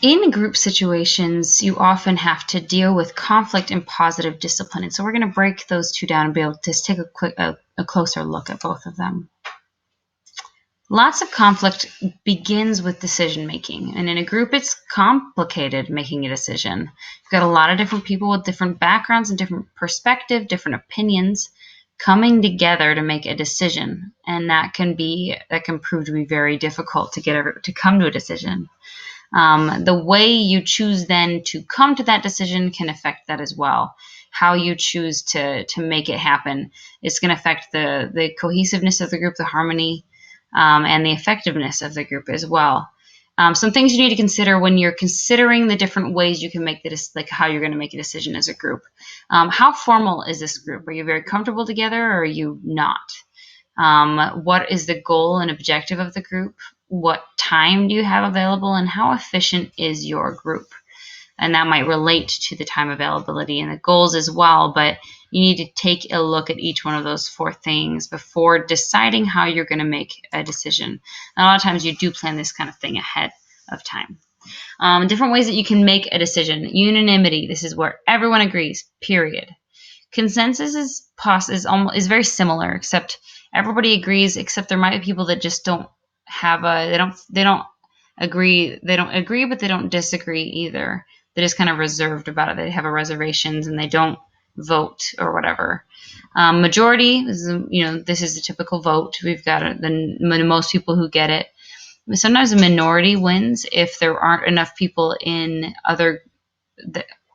In group situations, you often have to deal with conflict and positive discipline. And so we're going to break those two down and be able to just take a closer look at both of them. Lots of conflict begins with decision making. And in a group, it's complicated making a decision. You've got a lot of different people with different backgrounds and different perspectives, different opinions coming together to make a decision. And that can prove to be very difficult to come to a decision. The way you choose then to come to that decision can affect that as well. How you choose to make it happen is going to affect the cohesiveness of the group, the harmony, and the effectiveness of the group as well. Some things you need to consider when you're considering the different ways you can make how you're going to make a decision as a group. How formal is this group? Are you very comfortable together, or are you not? What is the goal and objective of the group? What time do you have available, and how efficient is your group? And that might relate to the time availability and the goals as well, but you need to take a look at each one of those 4 things before deciding how you're going to make a decision. And a lot of times you do plan this kind of thing ahead of time. Different ways that you can make a decision. Unanimity, this is where everyone agrees, period. Consensus is very similar, except everybody agrees, except there might be people that just don't have they don't agree, but they don't disagree either. They're just kind of reserved about it. They have reservations and they don't vote or whatever. Majority is, this is the typical vote. We've got the most people who get it. Sometimes a minority wins if there aren't enough people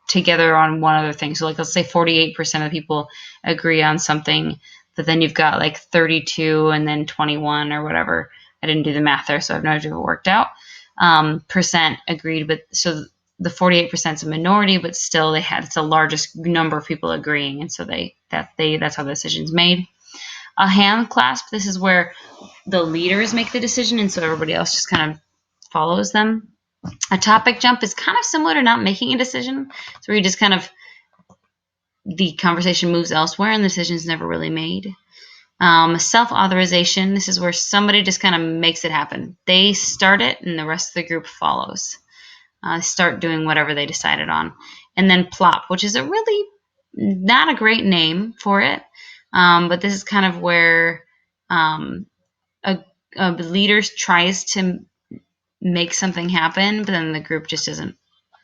together on one other thing. So let's say 48% of people agree on something, but then you've got 32 and then 21 or whatever. I didn't do the math there, so I have no idea if it worked out. Percent agreed, but so the 48% is a minority, but still it's the largest number of people agreeing, and so that's how the decision's made. A hand clasp, this is where the leaders make the decision, and so everybody else just kind of follows them. A topic jump is kind of similar to not making a decision. It's where you just the conversation moves elsewhere and the decision is never really made. Self-authorization, this is where somebody just kind of makes it happen. They start it and the rest of the group follows. Start doing whatever they decided on. And then plop, which is a really not a great name for it, but this is kind of where a leader tries to make something happen, but then the group just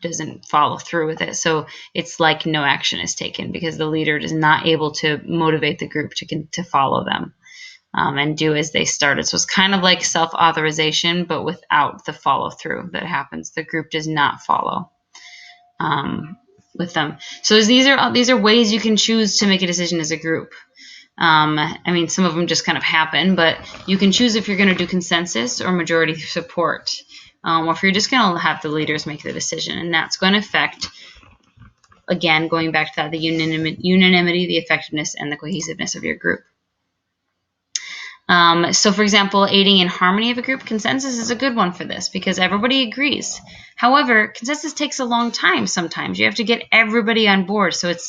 doesn't follow through with it. So it's like no action is taken because the leader is not able to motivate the group to follow them and do as they started. So it's kind of like self-authorization, but without the follow through that happens. The group does not follow with them. So these are ways you can choose to make a decision as a group. Some of them just kind of happen, but you can choose if you're going to do consensus or majority support, or if you're just going to have the leaders make the decision. And that's going to affect, again, going back to that, the unanimity, the effectiveness, and the cohesiveness of your group. So, for example, aiding in harmony of a group, consensus is a good one for this because everybody agrees. However, consensus takes a long time sometimes. You have to get everybody on board, so it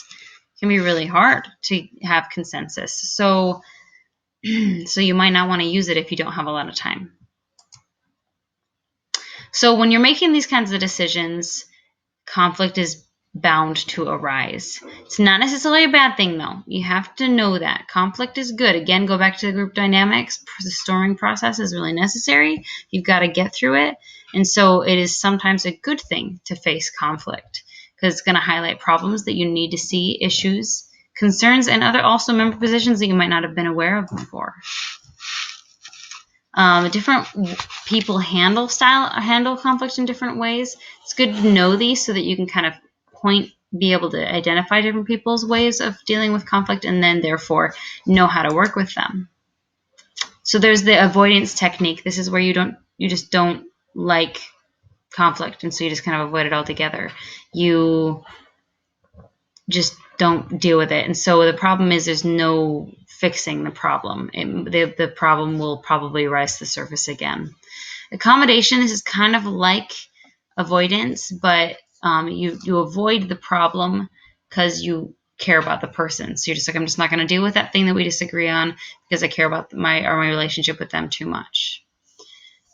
can be really hard to have consensus. So you might not want to use it if you don't have a lot of time. So when you're making these kinds of decisions, conflict is bound to arise. It's not necessarily a bad thing, though. You have to know that. Conflict is good. Again, go back to the group dynamics. The storming process is really necessary. You've got to get through it. And so it is sometimes a good thing to face conflict because it's going to highlight problems that you need to see, issues, concerns, and other also member positions that you might not have been aware of before. Different people handle conflict in different ways. It's good to know these so that you can kind of be able to identify different people's ways of dealing with conflict and then therefore know how to work with them. So there's the avoidance technique. This is where you just don't like conflict, and so you just kind of avoid it altogether. You just don't deal with it. And so the problem is there's no fixing the problem. The problem will probably rise to the surface again. Accommodation, this is kind of like avoidance, but you avoid the problem because you care about the person. So you're just like, I'm just not going to deal with that thing that we disagree on because I care about my relationship with them too much.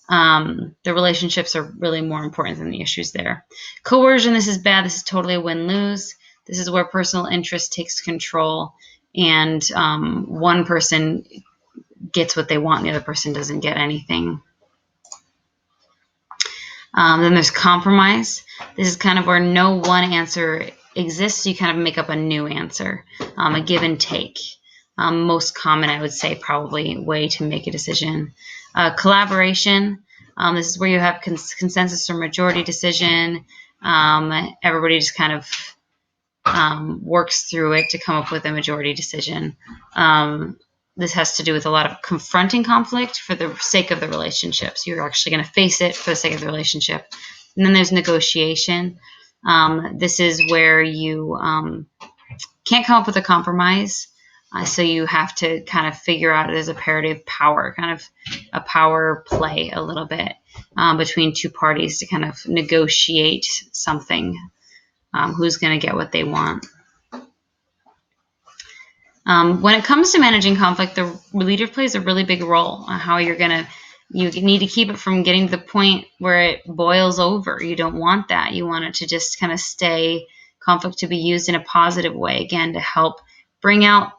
The relationships are really more important than the issues there. Coercion, this is bad. This is totally a win-lose. This is where personal interest takes control, and one person gets what they want, and the other person doesn't get anything. Then there's compromise. This is kind of where no one answer exists. You kind of make up a new answer, a give and take. Most common, I would say, probably way to make a decision. Collaboration. This is where you have consensus or majority decision. Everybody just kind of works through it to come up with a majority decision. This has to do with a lot of confronting conflict for the sake of the relationship. So you're actually going to face it for the sake of the relationship. And then there's negotiation. This is where you can't come up with a compromise. So you have to kind of figure out it as a parity of power, kind of a power play a little bit between two parties to kind of negotiate something. Who's going to get what they want. When it comes to managing conflict, the leader plays a really big role on how you need to keep it from getting to the point where it boils over. You don't want that. You want it to just kind of stay conflict to be used in a positive way, again, to help bring out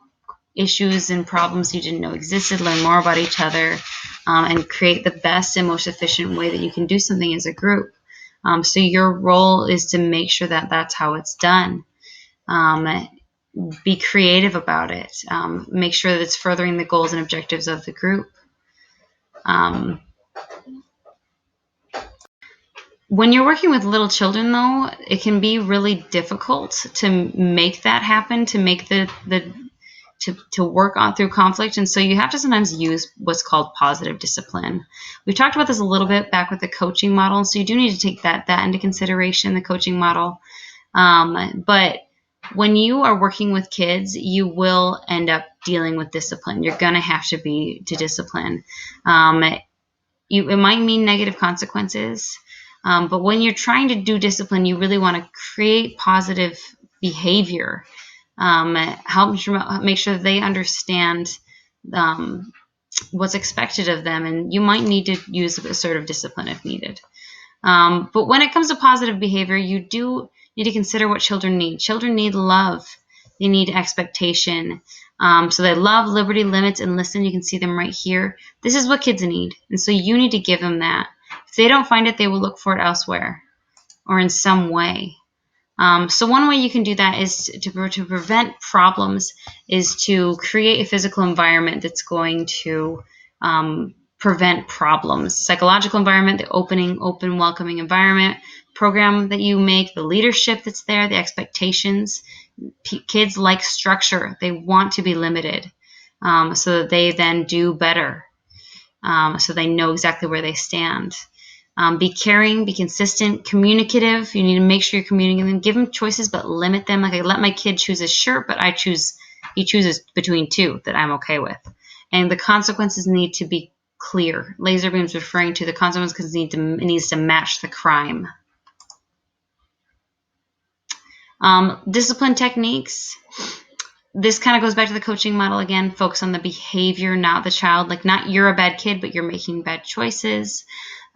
issues and problems you didn't know existed, learn more about each other, and create the best and most efficient way that you can do something as a group. So your role is to make sure that that's how it's done. Be creative about it. Make sure that it's furthering the goals and objectives of the group. When you're working with little children, though, it can be really difficult to make that happen, to make to work on through conflict. And so you have to sometimes use what's called positive discipline. We talked about this a little bit back with the coaching model. And so you do need to take that into consideration, the coaching model. But when you are working with kids, you will end up dealing with discipline. You're going to have to discipline. It might mean negative consequences. But when you're trying to do discipline, you really want to create positive behavior. Help make sure that they understand what's expected of them, and you might need to use assertive discipline if needed. But when it comes to positive behavior, you do need to consider what children need. Children need love. They need expectation. So they love, liberty, limits, and listen. You can see them right here. This is what kids need, and so you need to give them that. If they don't find it, they will look for it elsewhere or in some way. So one way you can do that is to prevent problems is to create a physical environment that's going to prevent problems. Psychological environment, the open, welcoming environment, program that you make, the leadership that's there, the expectations. Kids like structure. They want to be limited so that they then do better, so they know exactly where they stand. Be caring, be consistent, communicative. You need to make sure you're communicating them. Give them choices, but limit them. Like I let my kid choose a shirt, but he chooses between two that I'm okay with. And the consequences need to be clear. Laser beams referring to the consequences because it needs to match the crime. Discipline techniques. This kind of goes back to the coaching model again. Focus on the behavior, not the child. Like not you're a bad kid, but you're making bad choices.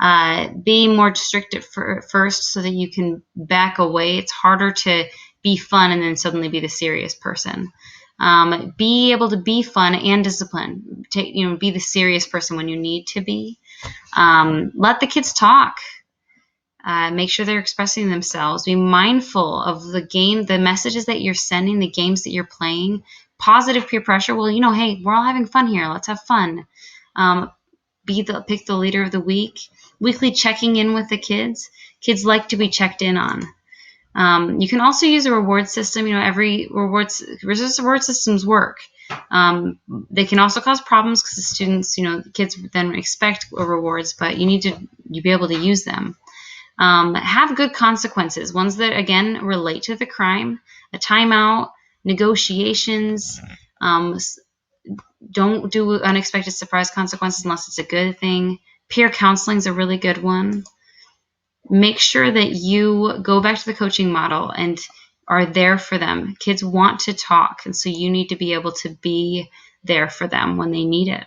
Be more strict at first so that you can back away. It's harder to be fun and then suddenly be the serious person. Be able to be fun and discipline. Be the serious person when you need to be. Let the kids talk. Make sure they're expressing themselves. Be mindful of the messages that you're sending, the games that you're playing. Positive peer pressure. Well, hey, we're all having fun here. Let's have fun. Pick the leader of the week. Weekly checking in with the kids. Kids like to be checked in on. You can also use a reward system. Every reward systems work. They can also cause problems because the students, the kids then expect rewards, but you need to be able to use them. Have good consequences, ones that, again, relate to the crime, a timeout, negotiations. Don't do unexpected surprise consequences unless it's a good thing. Peer counseling is a really good one. Make sure that you go back to the coaching model and are there for them. Kids want to talk, and so you need to be able to be there for them when they need it.